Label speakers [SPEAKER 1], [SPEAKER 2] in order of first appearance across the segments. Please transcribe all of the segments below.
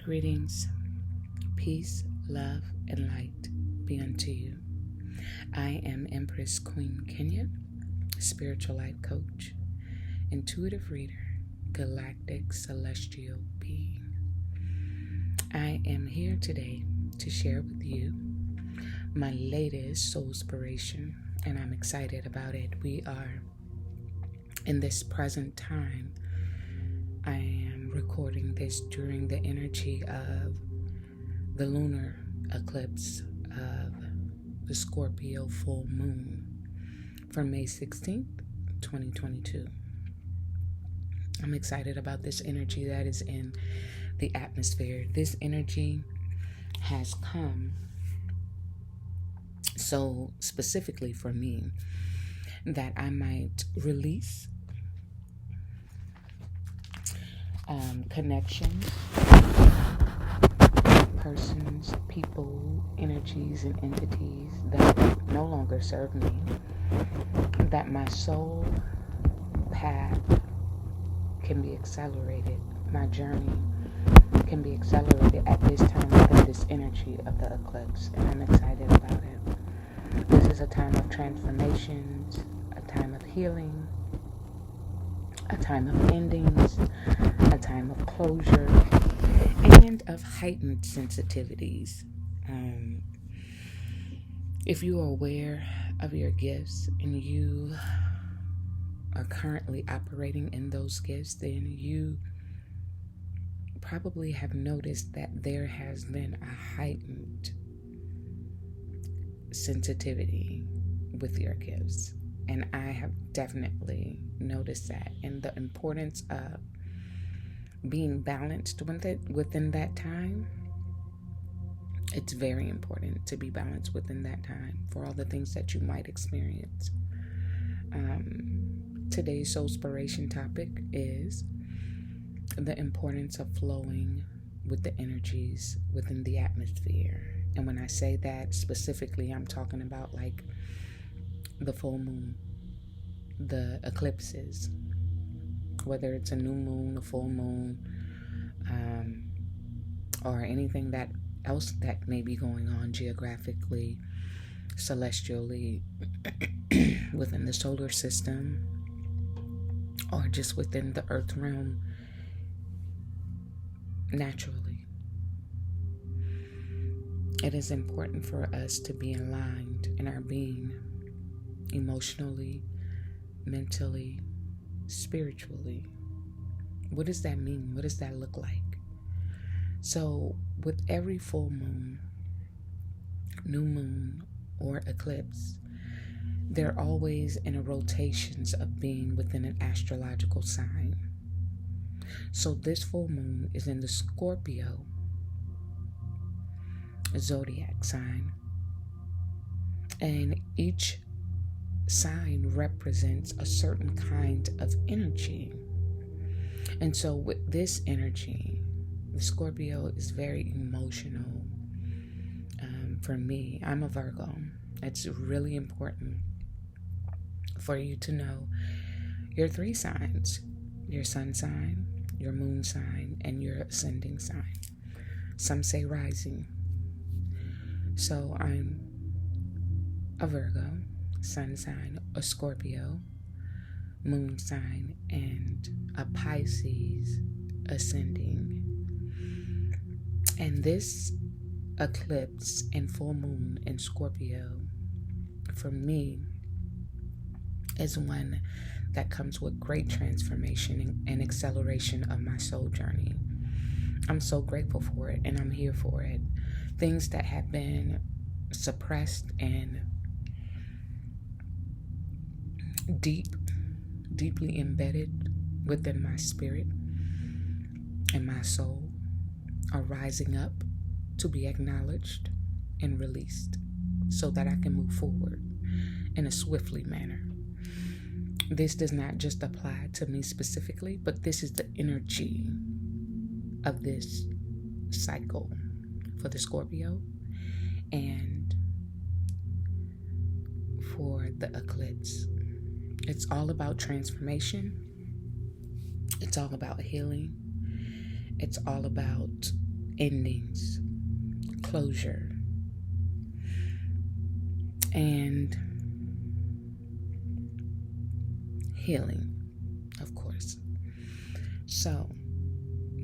[SPEAKER 1] Greetings, peace, love, and light be unto you. I am Empress Queen Kenya, spiritual life coach, intuitive reader, galactic celestial being. I am here today to share with you my latest soul inspiration, and I'm excited about it. We are in this present time. I am recording this during the energy of the lunar eclipse of the Scorpio full moon from May 16th, 2022. I'm excited about this energy that is in the atmosphere. This energy has come so specifically for me that I might release connections, persons, people, energies, and entities that no longer serve me, that my soul path can be accelerated, my journey can be accelerated at this time within this energy of the eclipse, and I'm excited about it. This is a time of transformations, a time of healing, a time of endings, a time of closure, and of heightened sensitivities. If you are aware of your gifts and you are currently operating in those gifts, then you probably have noticed that there has been a heightened sensitivity with your gifts. And I have definitely noticed that, and the importance of being balanced within that time. It's very important to be balanced within that time for all the things that you might experience. Today's soul inspiration topic is the importance of flowing with the energies within the atmosphere. And when I say that specifically, I'm talking about like the full moon, the eclipses, whether it's a new moon, a full moon, or anything else that may be going on geographically, celestially, within the solar system, or just within the earth realm, naturally. It is important for us to be aligned in our being, emotionally, mentally, spiritually. What does that mean? What does that look like? So with every full moon, new moon, or eclipse, they're always in a rotations of being within an astrological sign. So this full moon is in the Scorpio zodiac sign, and each sign represents a certain kind of energy. And so with this energy, the Scorpio is very emotional. For me, I'm a Virgo. It's really important for you to know your three signs: your sun sign, your moon sign, and your ascending sign. Some say rising. So I'm a Virgo, sun sign, a Scorpio, moon sign, and a Pisces ascending. And this eclipse and full moon in Scorpio, for me, is one that comes with great transformation and acceleration of my soul journey. I'm so grateful for it, and I'm here for it. Things that have been suppressed and deeply embedded within my spirit and my soul are rising up to be acknowledged and released so that I can move forward in a swiftly manner. This does not just apply to me specifically, but this is the energy of this cycle for the Scorpio and for the eclipse. It's all about transformation. It's all about healing. It's all about endings, closure, and healing, of course. So,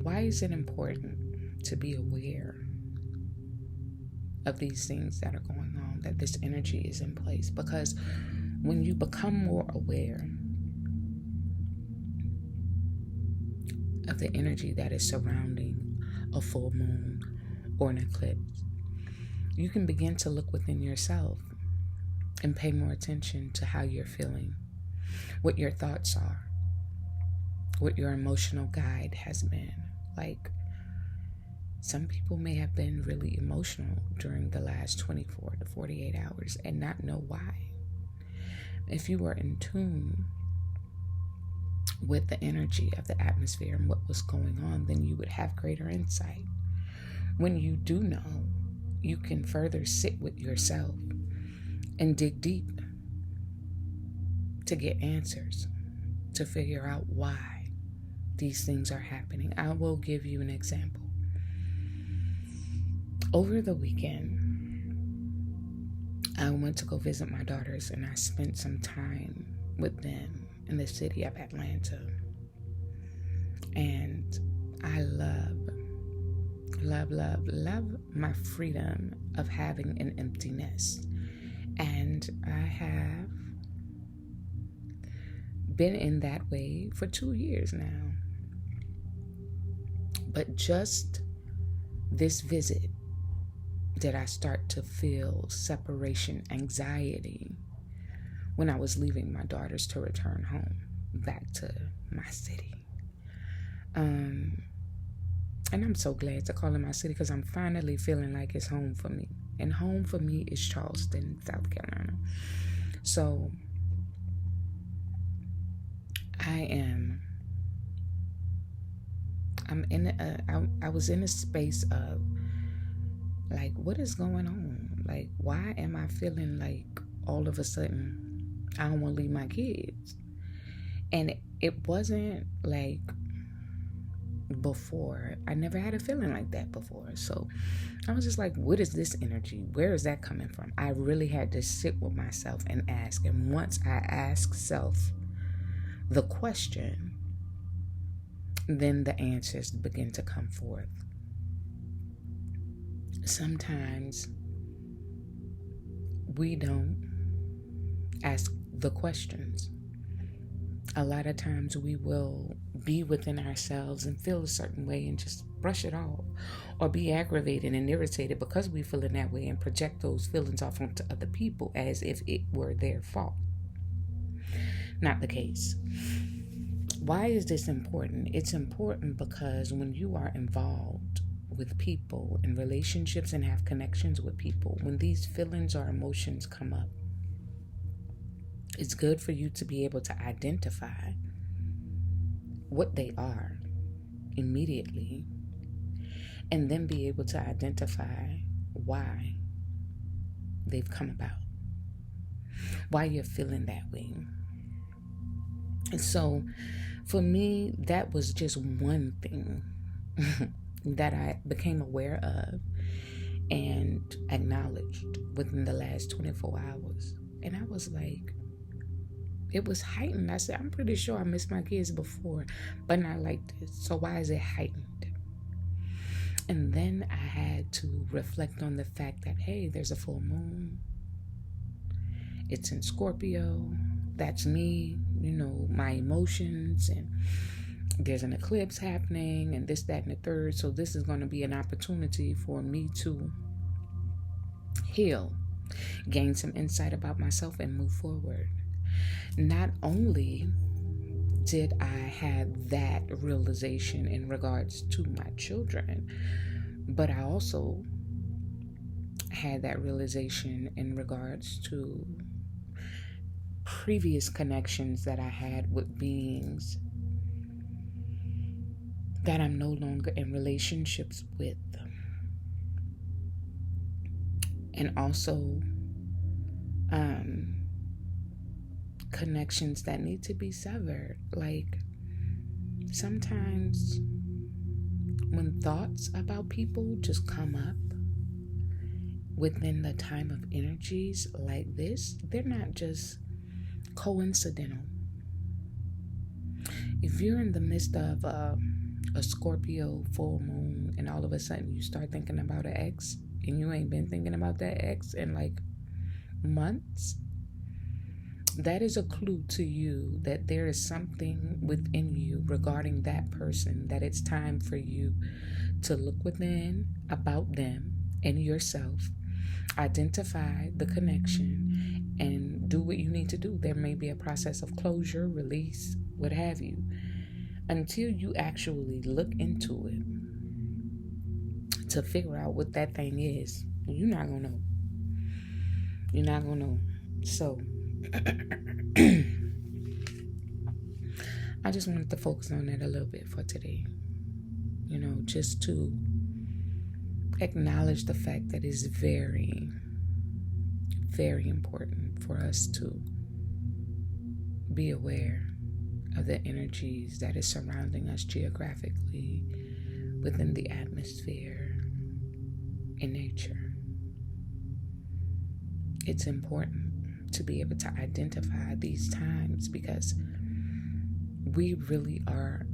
[SPEAKER 1] why is it important to be aware of these things that are going on, that this energy is in place? Because when you become more aware of the energy that is surrounding a full moon or an eclipse, you can begin to look within yourself and pay more attention to how you're feeling, what your thoughts are, what your emotional guide has been. Like, some people may have been really emotional during the last 24 to 48 hours and not know why. If you were in tune with the energy of the atmosphere and what was going on, then you would have greater insight. When you do know, you can further sit with yourself and dig deep to get answers, to figure out why these things are happening. I will give you an example. Over the weekend, I went to go visit my daughters, and I spent some time with them in the city of Atlanta. And I love my freedom of having an empty nest. And I have been in that way for 2 years now. But just this visit did I start to feel separation anxiety when I was leaving my daughters to return home back to my city. And I'm so glad to call it my city, because I'm finally feeling like it's home for me. And home for me is Charleston, South Carolina. So I was in a space of like, what is going on? Like, why am I feeling like all of a sudden I don't want to leave my kids? And it wasn't like before. I never had a feeling like that before. So I was just like, what is this energy? Where is that coming from? I really had to sit with myself and ask. And once I asked self the question, then the answers begin to come forth. Sometimes we don't ask the questions. A lot of times we will be within ourselves and feel a certain way and just brush it off, or be aggravated and irritated because we feel in that way and project those feelings off onto other people as if it were their fault. Not the case. Why is this important? It's important because when you are involved with people in relationships and have connections with people, when these feelings or emotions come up, it's good for you to be able to identify what they are immediately, and then be able to identify why they've come about, why you're feeling that way. And so for me, that was just one thing that I became aware of and acknowledged within the last 24 hours. And I was like, it was heightened. I said, I'm pretty sure I missed my kids before, but not like this. So why is it heightened? And then I had to reflect on the fact that, hey, there's a full moon. It's in Scorpio. That's me, my emotions, and there's an eclipse happening, and this, that, and the third. So this is going to be an opportunity for me to heal, gain some insight about myself, and move forward. Not only did I have that realization in regards to my children, but I also had that realization in regards to previous connections that I had with beings that I'm no longer in relationships with. And also connections that need to be severed. Like, sometimes when thoughts about people just come up within the time of energies like this, they're not just coincidental. If you're in the midst of a Scorpio full moon and all of a sudden you start thinking about an ex and you ain't been thinking about that ex in like months, that is a clue to you that there is something within you regarding that person, that it's time for you to look within about them and yourself, identify the connection, and do what you need to do. There may be a process of closure, release, what have you. Until you actually look into it to figure out what that thing is, you're not going to know. You're not going to know. So, I just wanted to focus on that a little bit for today. Just to acknowledge the fact that it's very, very important for us to be aware of the energies that is surrounding us geographically within the atmosphere in nature. It's important to be able to identify these times because we really are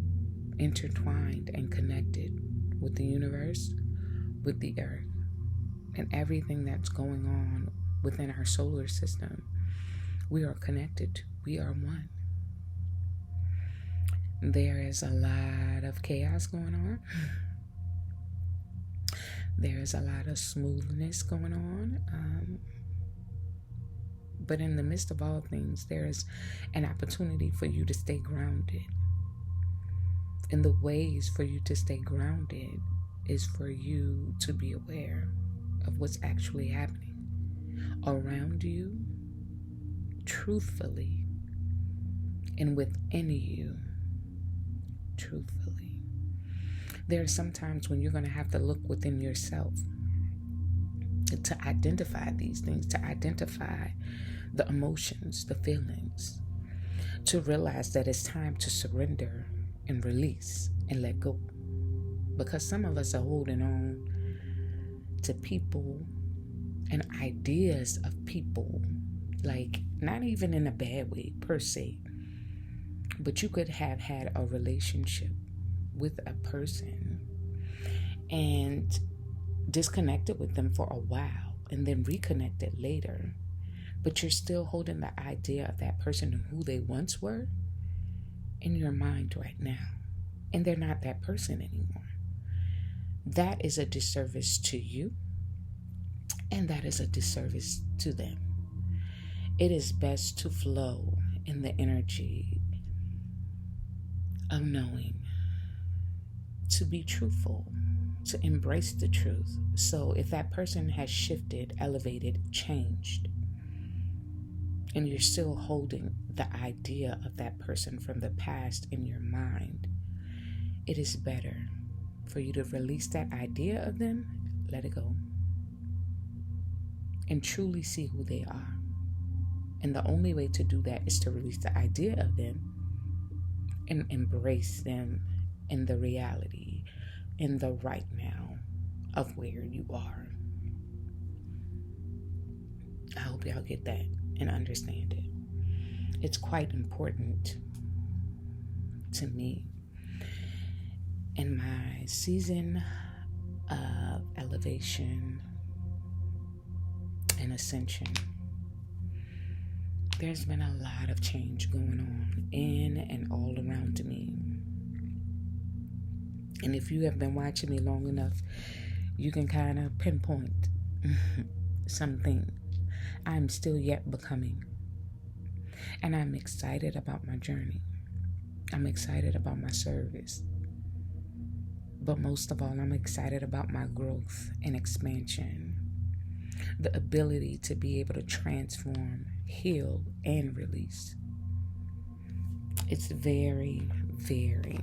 [SPEAKER 1] intertwined and connected with the universe, with the earth, and everything that's going on within our solar system. We are connected. We are one. There is a lot of chaos going on. There is a lot of smoothness going on. But in the midst of all things, there is an opportunity for you to stay grounded. And the ways for you to stay grounded is for you to be aware of what's actually happening around you, truthfully, and within you, truthfully. There are some times when you're going to have to look within yourself to identify these things, to identify the emotions, the feelings, to realize that it's time to surrender and release and let go. Because some of us are holding on to people and ideas of people, like not even in a bad way per se, but you could have had a relationship with a person and disconnected with them for a while and then reconnected later, but you're still holding the idea of that person and who they once were in your mind right now, and they're not that person anymore. That is a disservice to you, and that is a disservice to them. It is best to flow in the energy of knowing, to be truthful, to embrace the truth. So if that person has shifted, elevated, changed, and you're still holding the idea of that person from the past in your mind, it is better for you to release that idea of them, let it go, and truly see who they are. And the only way to do that is to release the idea of them and embrace them in the reality, in the right now of where you are. I hope y'all get that and understand it. It's quite important to me in my season of elevation and ascension. There's been a lot of change going on in and all around me. And if you have been watching me long enough, you can kind of pinpoint something I'm still yet becoming. And I'm excited about my journey. I'm excited about my service. But most of all, I'm excited about my growth and expansion. The ability to be able to transform, heal, and release. It's very, very,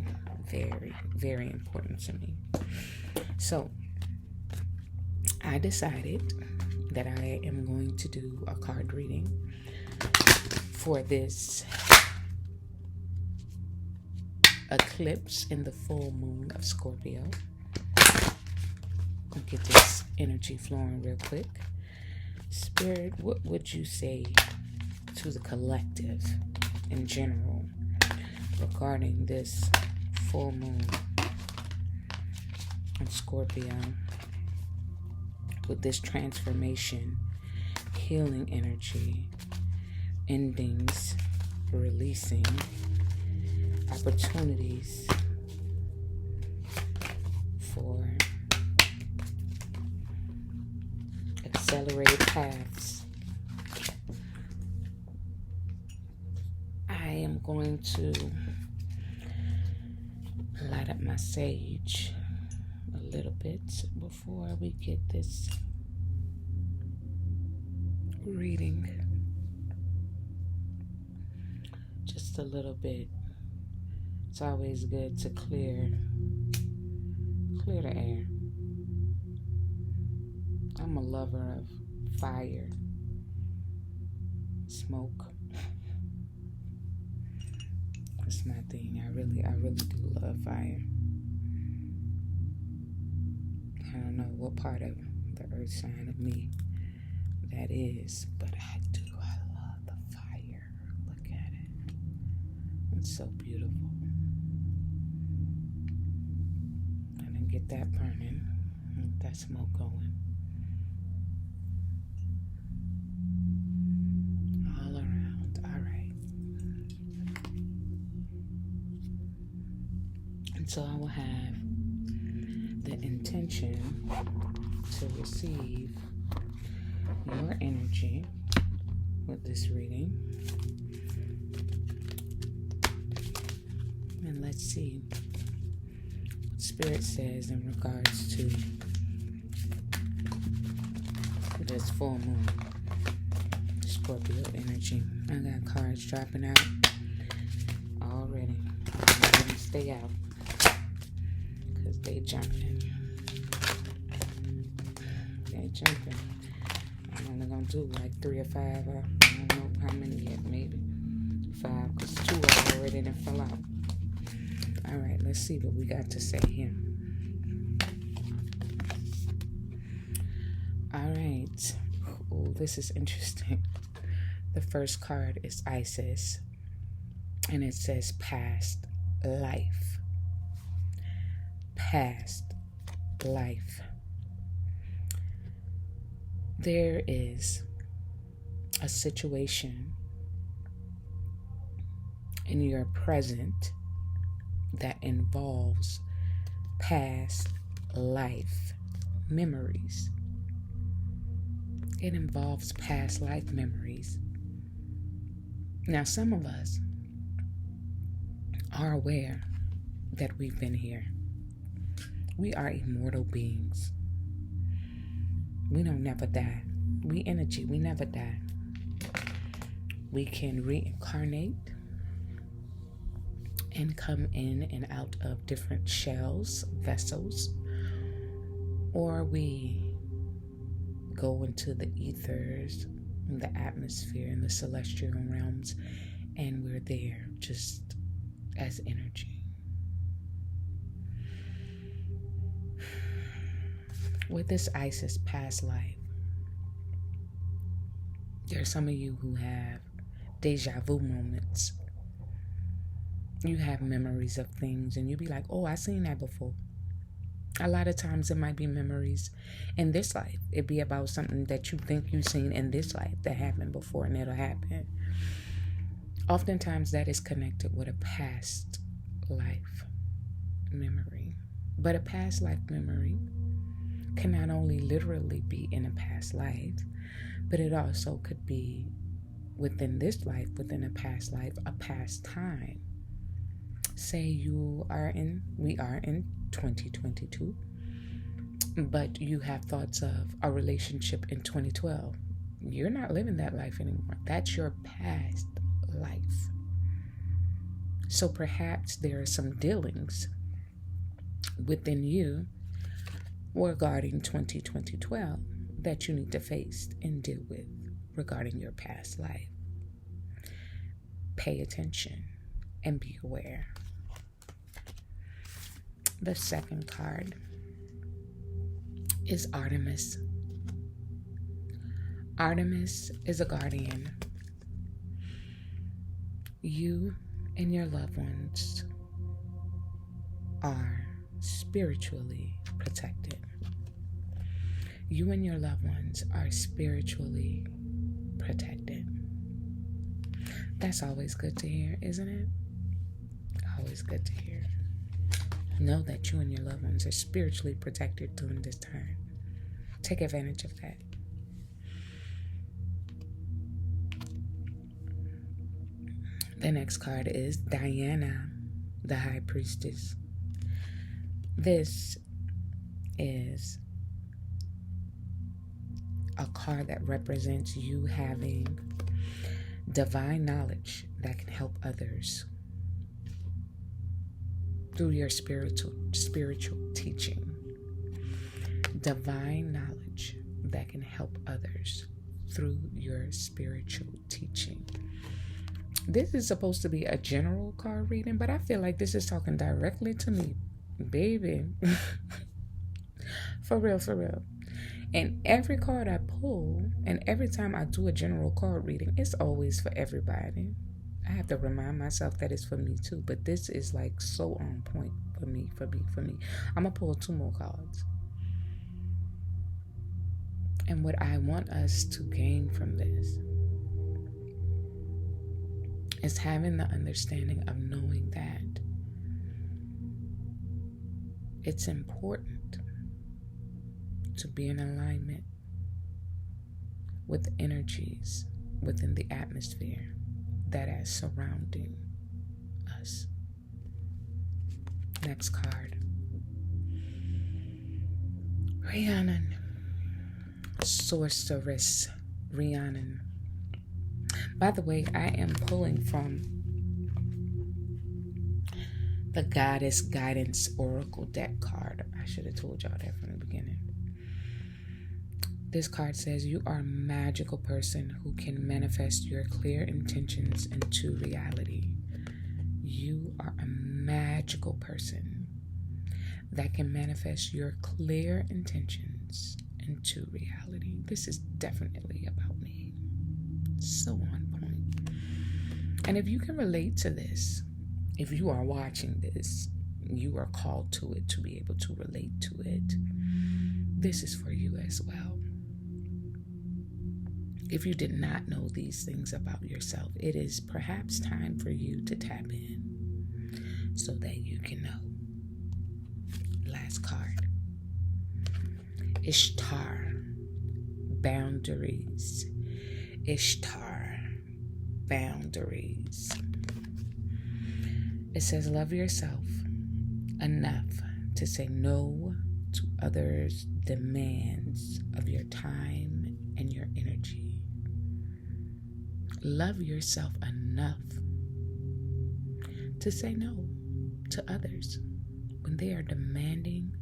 [SPEAKER 1] very, very important to me. So, I decided that I am going to do a card reading for this eclipse in the full moon of Scorpio. I'll get this energy flowing real quick. Spirit, what would you say to the collective in general regarding this full moon in Scorpio with this transformation, healing energy, endings, releasing, opportunities for accelerated paths? I am going to light up my sage a little bit before we get this reading. Just a little bit. It's always good to clear the air. I'm a lover of fire, smoke. It's my thing. I really do love fire. I don't know what part of the earth sign of me that is, but I do. I love the fire. Look at it. It's so beautiful. And then get that burning, get that smoke going. All around. All right. And so I will have the intention to receive your energy with this reading. And let's see what Spirit says in regards to this full moon Scorpio energy. I got cards dropping out already. I'm going to stay out because they jumping. I'm only going to do like 3 or 5. I don't know how many yet. Maybe 5 because 2 are already and fell out. All right, let's see what we got to say here. All right. Oh, this is interesting. The first card is Isis, and it says past life. Past life. There is a situation in your present that involves past life memories. It involves past life memories. Now, some of us are aware that we've been here. We are immortal beings. We don't never die. We energy, we never die. We can reincarnate and come in and out of different shells, vessels, or we go into the ethers, the atmosphere, and the celestial realms, and we're there just as energy. With this Isis past life, there are some of you who have deja vu moments. You have memories of things and you be like, oh, I seen that before. A lot of times it might be memories in this life. It'd be about something that you think you've seen in this life that happened before and it'll happen. Oftentimes that is connected with a past life memory. But a past life memory can not only literally be in a past life, but it also could be within this life, within a past life, a past time. Say we are in 2022, but you have thoughts of a relationship in 2012. You're not living that life anymore. That's your past life. So perhaps there are some dealings within you regarding 2012 that you need to face and deal with regarding your past life. Pay attention and be aware. The second card is Artemis. Artemis is a guardian. You and your loved ones are spiritually protected. You and your loved ones are spiritually protected. That's always good to hear, isn't it? Always good to hear. Know that you and your loved ones are spiritually protected during this time. Take advantage of that. The next card is Diana, the High Priestess. This is a card that represents you having divine knowledge that can help others through your spiritual teaching. Divine knowledge that can help others through your spiritual teaching. This is supposed to be a general card reading, but I feel like this is talking directly to me, baby. For real, for real. And every card I pull, and every time I do a general card reading, it's always for everybody. I have to remind myself that it's for me too, but this is like so on point for me. I'm going to pull 2 more cards. And what I want us to gain from this is having the understanding of knowing that it's important to be in alignment with energies within the atmosphere that is surrounding us. Next card. Rhiannon. Sorceress Rhiannon. By the way, I am pulling from the Goddess Guidance Oracle deck card. I should have told y'all that from the beginning. This card says you are a magical person who can manifest your clear intentions into reality. You are a magical person that can manifest your clear intentions into reality. This is definitely about me. So on point. And if you can relate to this, if you are watching this, you are called to it to be able to relate to it. This is for you as well. If you did not know these things about yourself, it is perhaps time for you to tap in so that you can know. Last card. Ishtar. Boundaries. Ishtar. Boundaries. It says, love yourself enough to say no to others' demands of your time and your energy. Love yourself enough to say no to others when they are demanding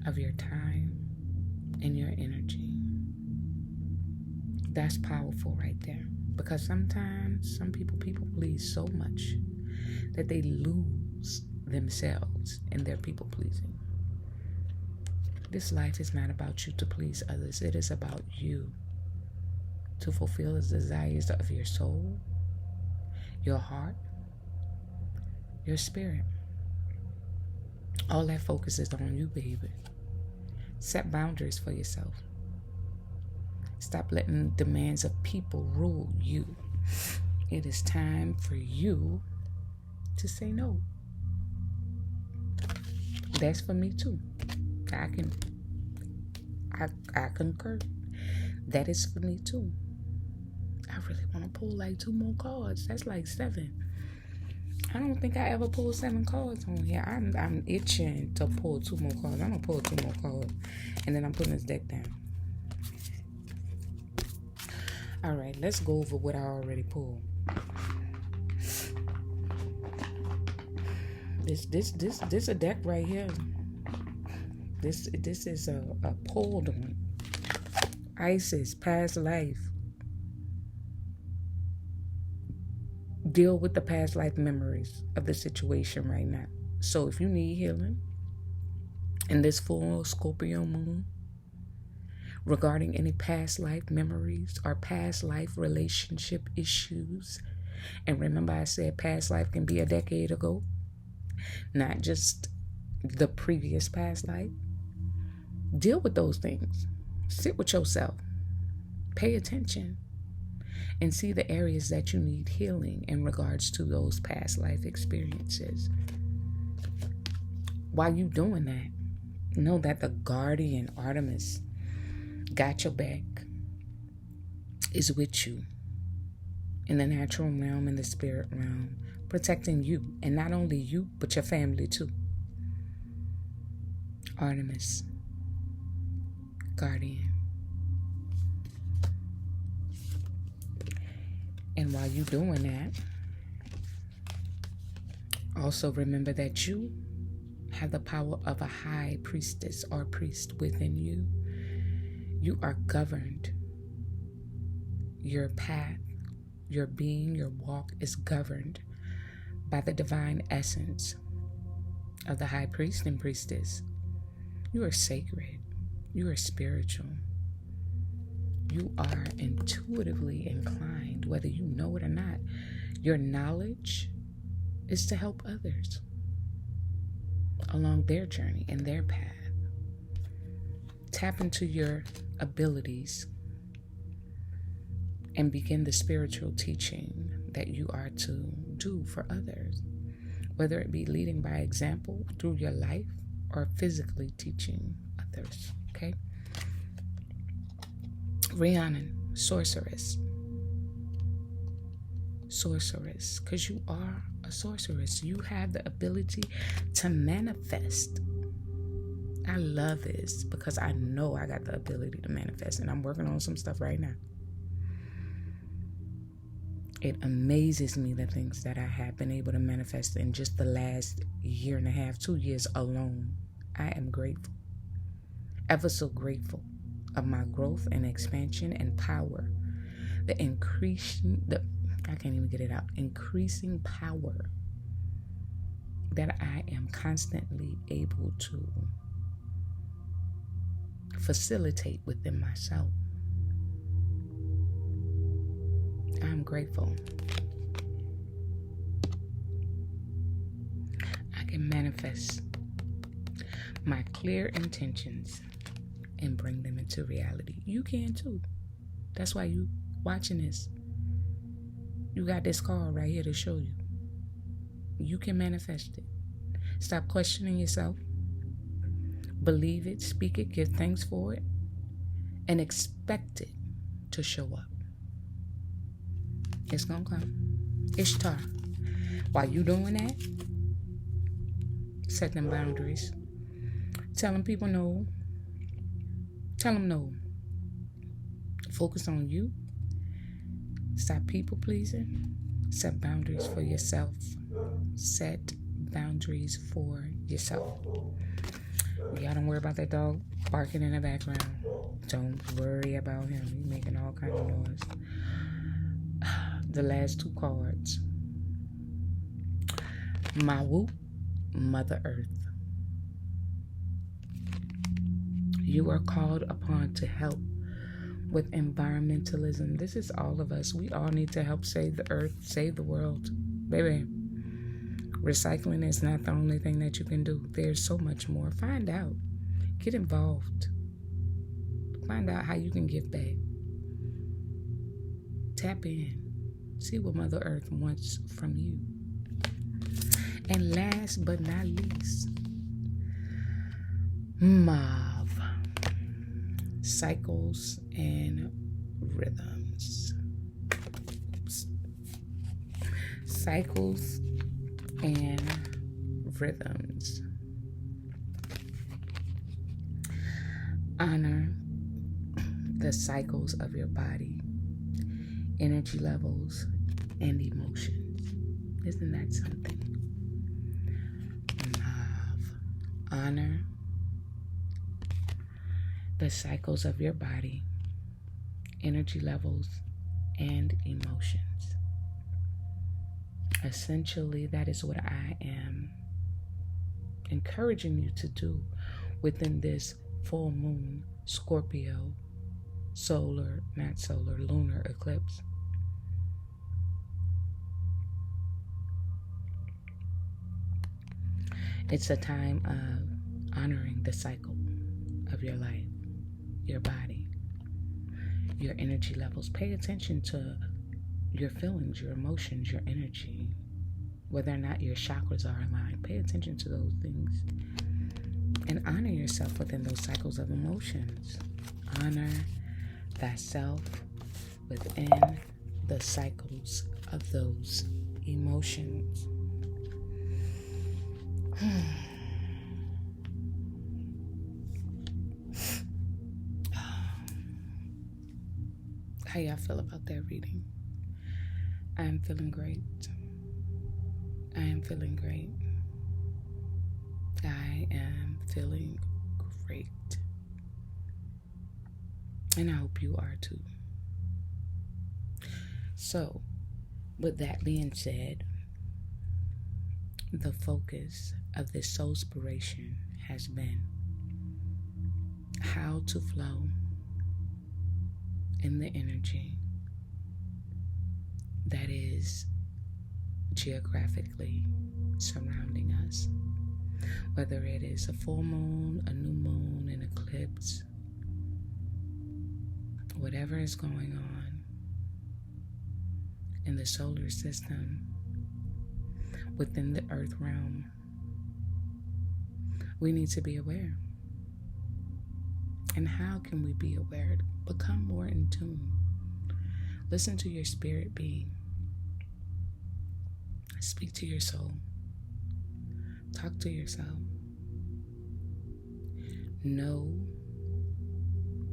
[SPEAKER 1] of your time and your energy. That's powerful right there. Because sometimes some people please so much that they lose themselves in their people pleasing. This life is not about you to please others. It is about you to fulfill the desires of your soul, your heart, your spirit. All that focus is on you, baby. Set boundaries for yourself. Stop letting the demands of people rule you. It is time for you to say no. That's for me too. I concur. That is for me too. I really want to pull like 2 more cards. That's like 7. I don't think I ever pulled 7 cards on here. I'm itching to pull 2 more cards. I'm gonna pull 2 more cards, and then I'm putting this deck down. All right, let's go over what I already pulled. This a deck right here. This is a pulled one. Isis, past life. Deal with the past life memories of the situation right now. So if you need healing in this full Scorpio moon, regarding any past life memories or past life relationship issues. And remember, I said past life can be a decade ago, not just the previous past life. Deal with those things. Sit with yourself. Pay attention and see the areas that you need healing in regards to those past life experiences. While you doing that, know that the guardian Artemis got your back, is with you in the natural realm and the spirit realm, protecting you, and not only you, but your family too. Artemis, guardian. And while you doing that, also remember that you have the power of a high priestess or priest within you. You are governed. Your path, your being, your walk is governed by the divine essence of the high priest and priestess. You are sacred. You are spiritual. You are intuitively inclined, whether you know it or not. Your knowledge is to help others along their journey and their path. Tap into your abilities and begin the spiritual teaching that you are to do for others, whether it be leading by example through your life or physically teaching others, okay? Rhiannon, sorceress, because you are a sorceress. You have the ability to manifest. I love this because I know I got the ability to manifest, and I'm working on some stuff right now. It amazes me the things that I have been able to manifest in just the last year and a half, 2 years alone. I am grateful, ever so grateful of my growth and expansion and power, increasing power that I am constantly able to facilitate within myself. I'm grateful. I can manifest my clear intentions and bring them into reality. You can too. That's why you watching this. You got this card right here to show you. You can manifest it. Stop questioning yourself. Believe it, speak it, give thanks for it, and expect it to show up. It's gonna come. Ishtar. While you doing that, set them boundaries. Telling people no. Tell them no. Focus on you. Stop people pleasing. Set boundaries for yourself. Set boundaries for yourself. Y'all don't worry about that dog barking in the background. Don't worry about him. He's making all kinds of noise. The last two cards. Mawu, Mother Earth. You are called upon to help with environmentalism. This is all of us. We all need to help save the earth, save the world. Baby, recycling is not the only thing that you can do. There's so much more. Find out. Get involved. Find out how you can give back. Tap in. See what Mother Earth wants from you. And last but not least, Mav. Cycles and rhythms. Cycles and rhythms. Honor the cycles of your body, energy levels, and emotions. Isn't that something? Honor the cycles of your body, energy levels, and emotions. Essentially, that is what I am encouraging you to do within this full moon Scorpio lunar eclipse. It's a time of honoring the cycle of your life, your body, your energy levels. Pay attention to your feelings, your emotions, your energy, whether or not your chakras are aligned. Pay attention to those things and honor yourself within those cycles of emotions. Honor thyself within the cycles of those emotions. How y'all feel about that reading? I am feeling great. I am feeling great. I am feeling great. And I hope you are too. So, with that being said, the focus of this soulspiration has been how to flow in the energy that is geographically surrounding us. Whether it is a full moon, a new moon, an eclipse, whatever is going on in the solar system, within the earth realm, we need to be aware. And how can we be aware? Become more in tune. Listen to your spirit being. Speak to your soul. Talk to yourself. Know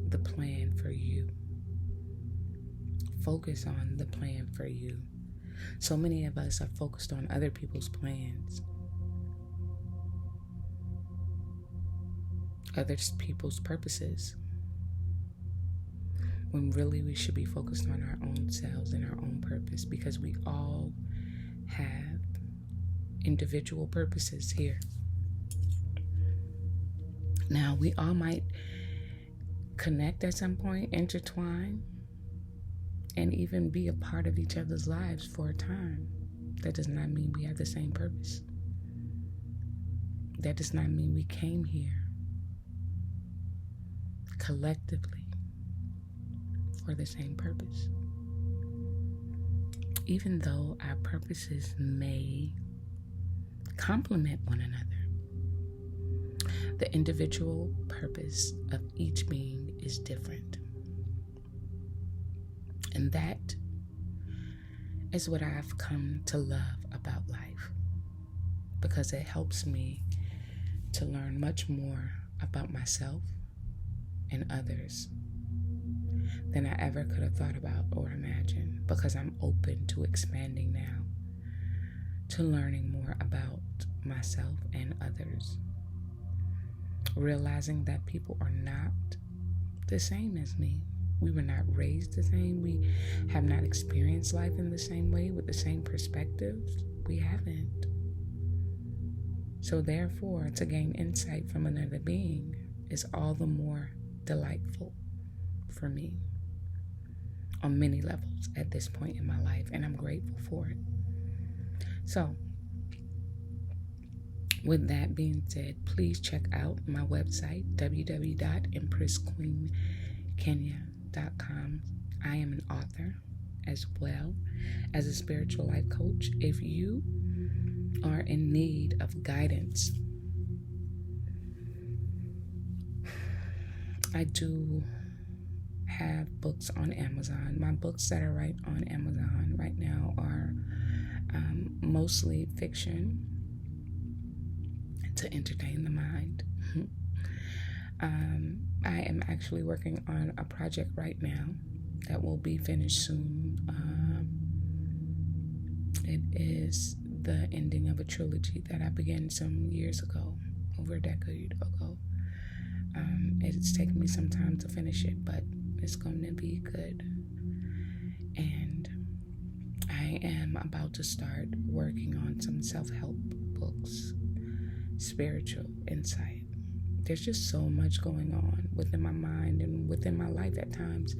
[SPEAKER 1] the plan for you. Focus on the plan for you. So many of us are focused on other people's plans, other people's purposes, when really we should be focused on our own selves and our own purpose, because we all have individual purposes here. Now, we all might connect at some point, intertwine, and even be a part of each other's lives for a time. That does not mean we have the same purpose. That does not mean we came here collectively for the same purpose. Even though our purposes may complement one another, the individual purpose of each being is different. And that is what I've come to love about life, because it helps me to learn much more about myself and others than I ever could have thought about or imagined, because I'm open to expanding now, to learning more about myself and others, realizing that people are not the same as me. We were not raised the same. We have not experienced life in the same way with the same perspectives. We haven't. So therefore, to gain insight from another being is all the more delightful for me on many levels at this point in my life, and I'm grateful for it. So, with that being said, please check out my website, www.empressqueenkenya.com. I am an author as well as a spiritual life coach. If you are in need of guidance, I do have books on Amazon. My books that are right on Amazon right now are mostly fiction to entertain the mind. I am actually working on a project right now that will be finished soon. It is the ending of a trilogy that I began some years ago, over a decade ago. It's taken me some time to finish it, but it's going to be good. And I am about to start working on some self-help books, spiritual insight, There's just so much going on within my mind and within my life at times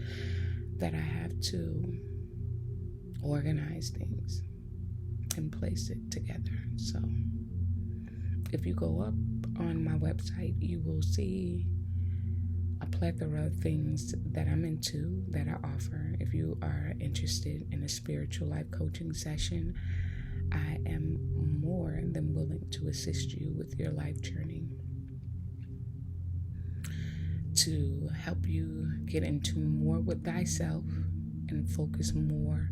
[SPEAKER 1] that I have to organize things and place it together. So if you go up on my website, you will see a plethora of things that I'm into, that I offer. If you are interested in a spiritual life coaching session, I am more than willing to assist you with your life journey, to help you get in tune more with thyself and focus more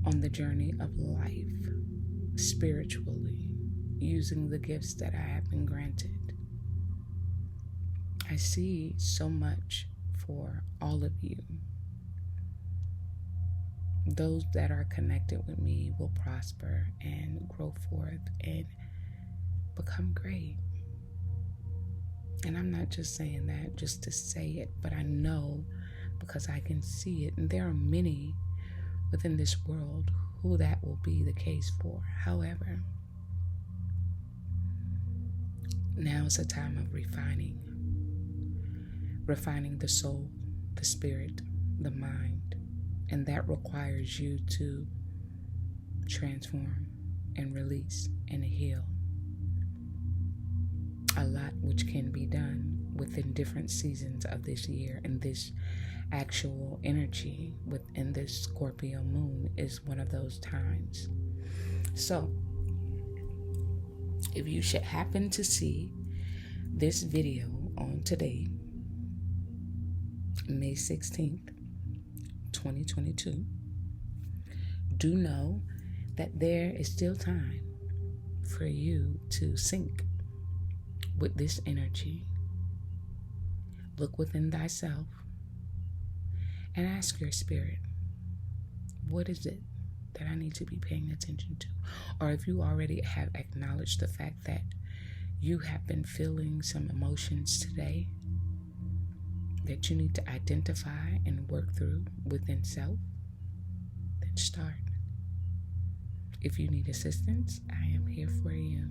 [SPEAKER 1] on the journey of life spiritually, using the gifts that I have been granted. I see so much for all of you. Those that are connected with me will prosper and grow forth and become great. And I'm not just saying that just to say it, but I know because I can see it. And there are many within this world who that will be the case for. However, now is a time of refining the soul, the spirit, the mind, and that requires you to transform and release and heal. A lot which can be done within different seasons of this year, and this actual energy within this Scorpio moon is one of those times. So if you should happen to see this video on today, May 16th, 2022, do know that there is still time for you to sync with this energy. Look within thyself and ask your spirit, what is it that I need to be paying attention to? Or if you already have acknowledged the fact that you have been feeling some emotions today that you need to identify and work through within self, then start. If you need assistance, I am here for you.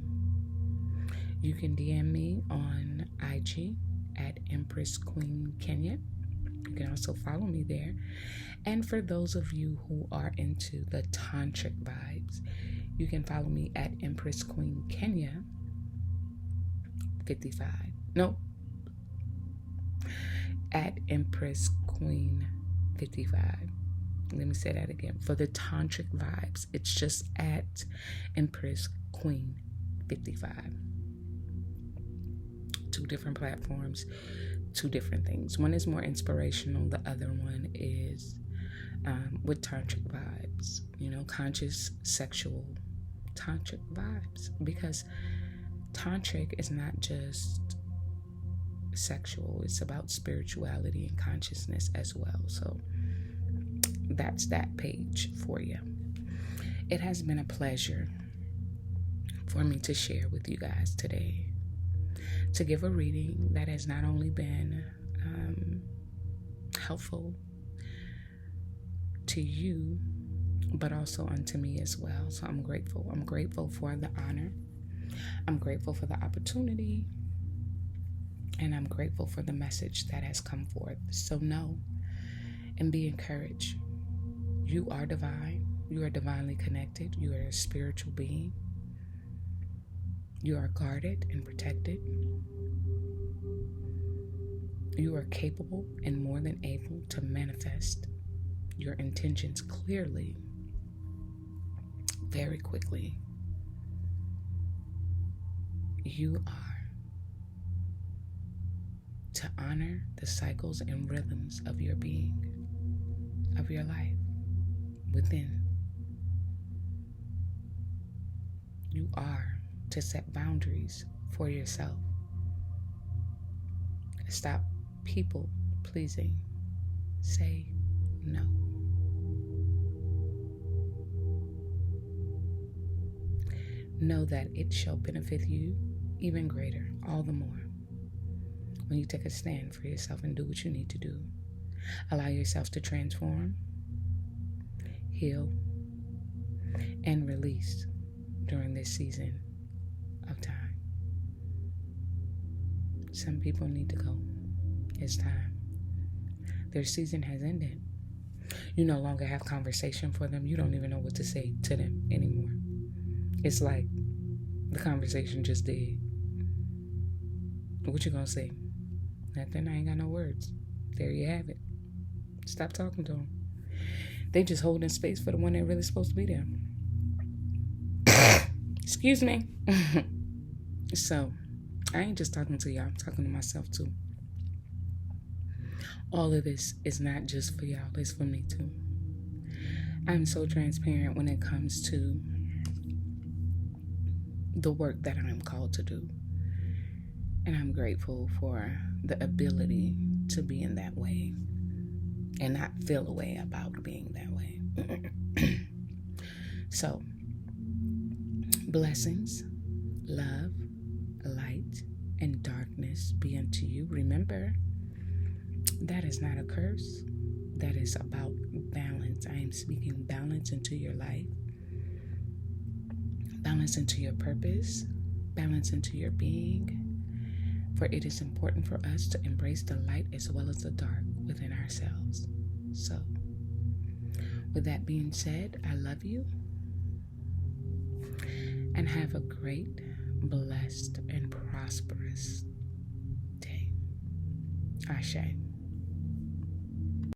[SPEAKER 1] You can DM me on IG at Empress Queen Kenya. You can also follow me there. And for those of you who are into the tantric vibes, you can follow me at Empress Queen Kenya 55. No. At Empress Queen 55. Let me say that again. For the tantric vibes, it's just at Empress Queen 55. 2 different platforms, 2 different things. One is more inspirational. The other one is with tantric vibes, conscious sexual tantric vibes. Because tantric is not just sexual, it's about spirituality and consciousness as well. So that's that page for you. It has been a pleasure for me to share with you guys today, to give a reading that has not only been helpful to you, but also unto me as well. So I'm grateful. I'm grateful for the honor. I'm grateful for the opportunity. And I'm grateful for the message that has come forth. So know and be encouraged. You are divine. You are divinely connected. You are a spiritual being. You are guarded and protected. You are capable and more than able to manifest your intentions clearly, very quickly. You are to honor the cycles and rhythms of your being, of your life, within. You are to set boundaries for yourself. Stop people pleasing. Say no. Know that it shall benefit you even greater, all the more, when you take a stand for yourself and do what you need to do. Allow yourself to transform, heal, and release during this season of time. Some people need to go. It's time. Their season has ended. You no longer have conversation for them. You don't even know what to say to them anymore. It's like the conversation just did. What you gonna say? Nothing. I ain't got no words. There you have it. Stop talking to them. They just holding space for the one that really supposed to be there. Excuse me. So, I ain't just talking to y'all. I'm talking to myself too. All of this is not just for y'all. It's for me too. I'm so transparent when it comes to the work that I'm called to do. And I'm grateful for the ability to be in that way and not feel a way about being that way. So, blessings, love, light, and darkness be unto you. Remember, that is not a curse. That is about balance. I am speaking balance into your life, balance into your purpose, balance into your being. For it is important for us to embrace the light as well as the dark within ourselves. So, with that being said, I love you. And have a great, blessed, and prosperous day. Ashe.